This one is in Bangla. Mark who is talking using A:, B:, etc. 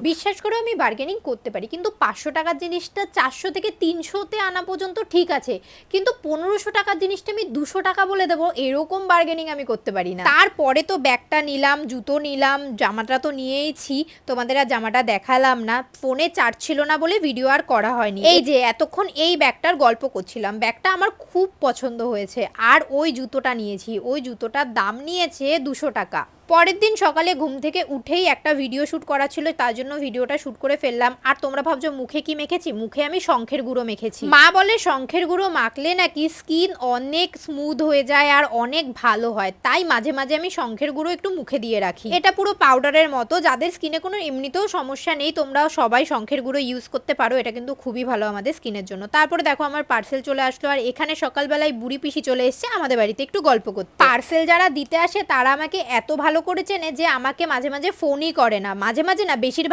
A: বিশ্বাস করে আমি বার্গেনিং করতে পারি, কিন্তু 500 টাকার জিনিসটা 400 থেকে 300-তে আনা পর্যন্ত ঠিক আছে, কিন্তু 1500 টাকার জিনিসটা আমি 200 টাকা বলে দেবো, এরকম বার্গেনিং আমি করতে পারি না। তারপরে তো ব্যাগটা নিলাম, জুতো নিলাম, জামাটা তো নিয়েইছি, তোমাদের আর জামাটা দেখালাম না, ফোনে চার্জ ছিল না বলে ভিডিও আর করা হয়নি। এই যে এতক্ষণ এই ব্যাগটার গল্প করছিলাম, ব্যাগটা আমার খুব পছন্দ হয়েছে। আর ওই জুতোটা নিয়েছি, ওই জুতোটার দাম নিয়েছে 200 টাকা। পরের দিন সকালে ঘুম থেকে উঠেই একটা ভিডিও শ্যুট করা ছিল, তার জন্য ভিডিওটা শ্যুট করে ফেললাম। আর তোমরা ভাবছো মুখে কি মেখেছি? মুখে আমি শঙ্খের গুঁড়ো মেখেছি। মা বলে শঙ্খের গুঁড়ো মাখলে নাকি স্কিন অনেক স্মুথ হয়ে যায় আর অনেক ভালো হয়, তাই মাঝে মাঝে আমি শঙ্খের গুঁড়ো একটু মুখে দিয়ে রাখি। এটা পুরো পাউডারের মতো, যাদের স্কিনে কোনো এমনিতেও সমস্যা নেই তোমরা সবাই শঙ্খের গুঁড়ো ইউজ করতে পারো, এটা কিন্তু খুবই ভালো আমাদের স্কিনের জন্য। তারপরে দেখো আমার পার্সেল চলে আসলো, আর এখানে সকালবেলায় বুড়ি পিসি চলে এসছে আমাদের বাড়িতে একটু গল্প করতে। পার্সেল যারা দিতে আসে তারা আমাকে এত ভালো করে চেনে যে আমাকে মাঝে মাঝে ফোনই করে না, মাঝে মাঝে না, বেশিরভাগ